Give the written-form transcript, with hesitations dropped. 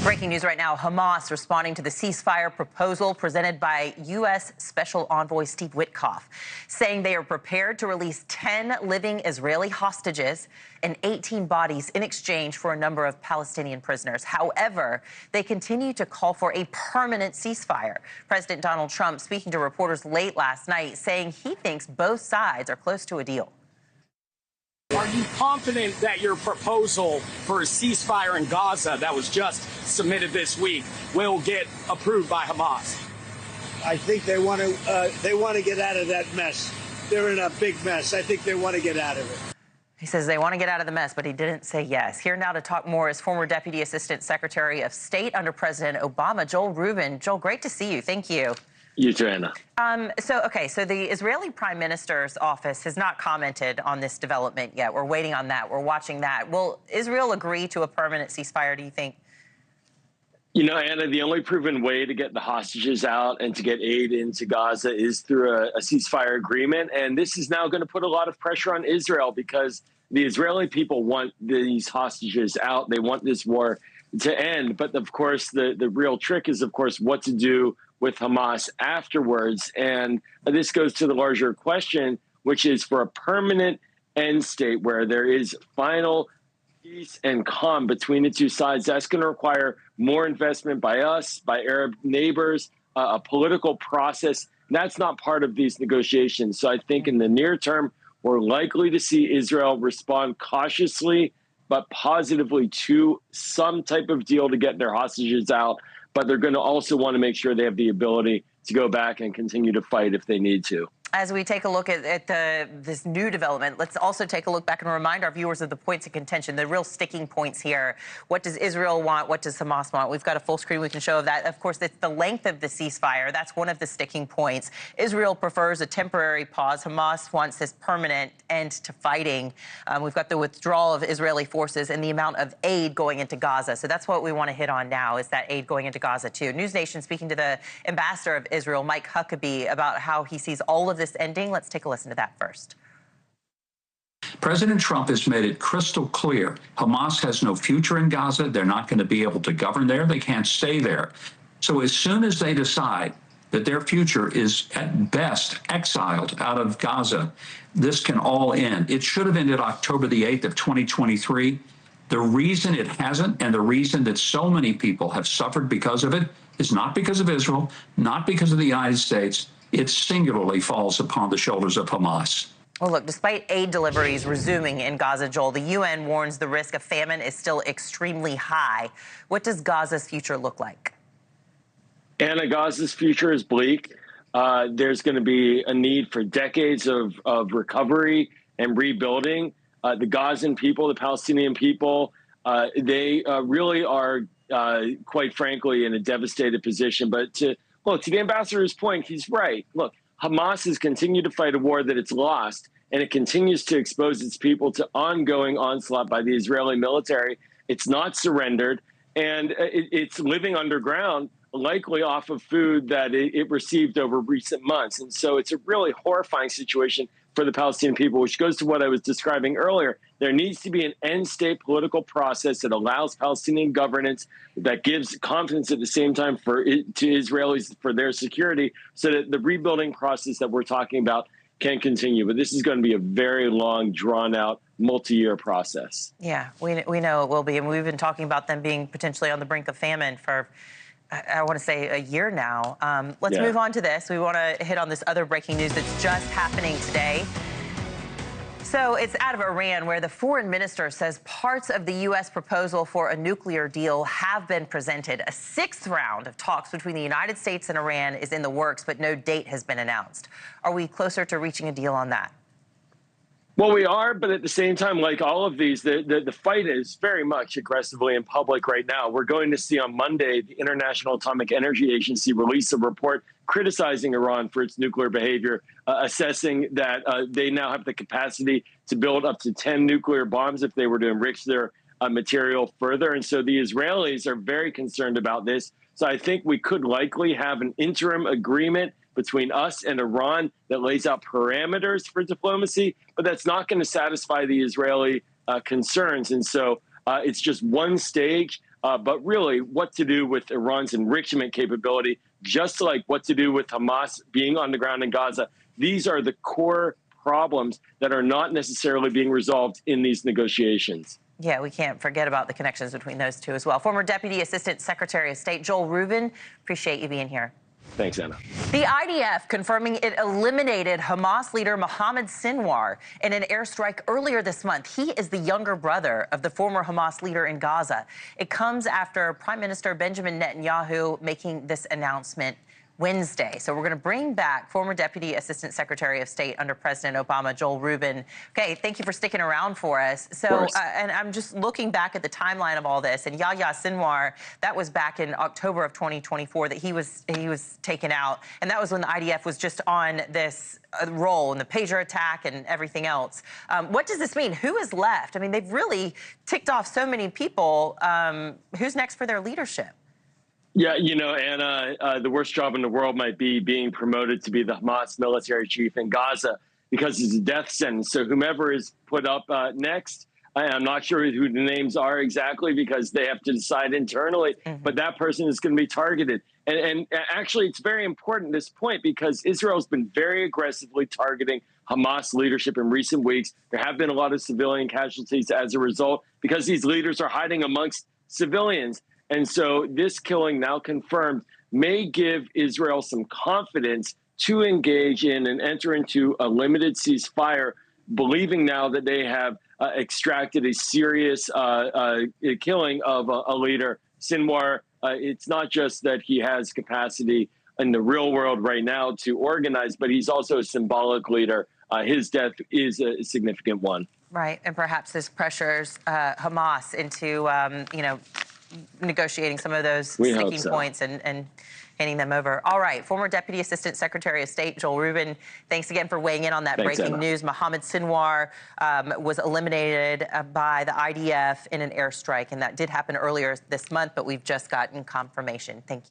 Breaking news right now, Hamas responding to the ceasefire proposal presented by U.S. Special Envoy Steve Witkoff, saying they are prepared to release 10 living Israeli hostages and 18 bodies in exchange for a number of Palestinian prisoners. However, they continue to call for a permanent ceasefire. President Donald Trump speaking to reporters late last night, saying he thinks both sides are close to a deal. Are you confident that your proposal for a ceasefire in Gaza that was just submitted this week will get approved by Hamas? I think they want to get out of that mess. They're in a big mess. I think they want to get out of it. He says they want to get out of the mess, but he didn't say yes. Here now to talk more is former Deputy Assistant Secretary of State under President Obama, Joel Rubin. Joel, great to see you. Thank you. You too, Anna. So the Israeli Prime Minister's office has not commented on this development yet. We're waiting on that. We're watching that. Will Israel agree to a permanent ceasefire, do you think? You know, Anna, the only proven way to get the hostages out and to get aid into Gaza is through a ceasefire agreement. And this is now going to put a lot of pressure on Israel because the Israeli people want these hostages out. They want this war to end. But of course, the real trick is, of course, what to do with Hamas afterwards. And this goes to the larger question, which is for a permanent end state where there is final peace and calm between the two sides. That's going to require more investment by us, by Arab neighbors, a political process. That's not part of these negotiations. So I think in the near term, we're likely to see Israel respond cautiously but positively to some type of deal to get their hostages out. But they're going to also want to make sure they have the ability to go back and continue to fight if they need to. As we take a look at this new development, let's also take a look back and remind our viewers of the points of contention, the real sticking points here. What does Israel want? What does Hamas want? We've got a full screen we can show of that. Of course, it's the length of the ceasefire. That's one of the sticking points. Israel prefers a temporary pause. Hamas wants this permanent end to fighting. We've got the withdrawal of Israeli forces and the amount of aid going into Gaza. So that's what we want to hit on now, is that aid going into Gaza, too. NewsNation speaking to the ambassador of Israel, Mike Huckabee, about how he sees all of this ending. Let's take a listen to that first. President Trump has made it crystal clear Hamas has no future in Gaza. They're not going to be able to govern there. They can't stay there. So as soon as they decide that their future is at best exiled out of Gaza, this can all end. It should have ended October the 8th of 2023. The reason it hasn't, and the reason that so many people have suffered because of it, is not because of Israel, not because of the United States. It singularly falls upon the shoulders of Hamas. Well, look, despite aid deliveries resuming in Gaza, Joel, the UN warns the risk of famine is still extremely high. What does Gaza's future look like? Anna, Gaza's future is bleak. There's going to be a need for decades of recovery and rebuilding. The Gazan people, the Palestinian people, they really are, quite frankly, in a devastated position. But to the ambassador's point, he's right. Look, Hamas has continued to fight a war that it's lost, and it continues to expose its people to ongoing onslaught by the Israeli military. It's not surrendered, and it's living underground, likely off of food that it received over recent months. And so it's a really horrifying situation for the Palestinian people, which goes to what I was describing earlier. There needs to be an end-state political process that allows Palestinian governance, that gives confidence at the same time to Israelis for their security, so that the rebuilding process that we're talking about can continue. But this is going to be a very long, drawn-out, multi-year process. Yeah, we know it will be. And we've been talking about them being potentially on the brink of famine for, I want to say, a year now. Let's move on to this. We want to hit on this other breaking news that's just happening today. So it's out of Iran, where the foreign minister says parts of the U.S. proposal for a nuclear deal have been presented. A sixth round of talks between the United States and Iran is in the works, but no date has been announced. Are we closer to reaching a deal on that? Well, we are, but at the same time, like all of these, the fight is very much aggressively in public right now. We're going to see on Monday the International Atomic Energy Agency release a report criticizing Iran for its nuclear behavior, assessing that they now have the capacity to build up to 10 nuclear bombs if they were to enrich their material further. And so the Israelis are very concerned about this. So I think we could likely have an interim agreement between us and Iran that lays out parameters for diplomacy, but that's not going to satisfy the Israeli concerns. And so it's just one stage but really what to do with Iran's enrichment capability, just like what to do with Hamas being on the ground in Gaza. These are the core problems that are not necessarily being resolved in these negotiations. Yeah, we can't forget about the connections between those two as well. Former Deputy Assistant Secretary of State Joel Rubin, appreciate you being here. Thanks, Anna. The IDF confirming it eliminated Hamas leader Mohammed Sinwar in an airstrike earlier this month. He is the younger brother of the former Hamas leader in Gaza. It comes after Prime Minister Benjamin Netanyahu making this announcement Wednesday. So we're going to bring back former Deputy Assistant Secretary of State under President Obama, Joel Rubin. Okay, thank you for sticking around for us. So, and I'm just looking back at the timeline of all this, and Yahya Sinwar, that was back in October of 2024 that he was taken out, and that was when the IDF was just on this role in the pager attack and everything else. What does this mean? Who is left? I mean, they've really ticked off so many people. Who's next for their leadership? Yeah, you know, Anna, the worst job in the world might be being promoted to be the Hamas military chief in Gaza because it's a death sentence. So whomever is put up next, I'm not sure who the names are exactly because they have to decide internally, but that person is going to be targeted. And actually, it's very important at this point because Israel's been very aggressively targeting Hamas leadership in recent weeks. There have been a lot of civilian casualties as a result because these leaders are hiding amongst civilians. And so this killing, now confirmed, may give Israel some confidence to engage in and enter into a limited ceasefire, believing now that they have extracted a serious killing of a leader. Sinwar, it's not just that he has capacity in the real world right now to organize, but he's also a symbolic leader. His death is a significant one. Right, and perhaps this pressures Hamas into, negotiating some of those sticking points and handing them over. All right, former Deputy Assistant Secretary of State Joel Rubin, thanks again for weighing in on that breaking news. Mohammed Sinwar was eliminated by the IDF in an airstrike, and that did happen earlier this month, but we've just gotten confirmation. Thank you.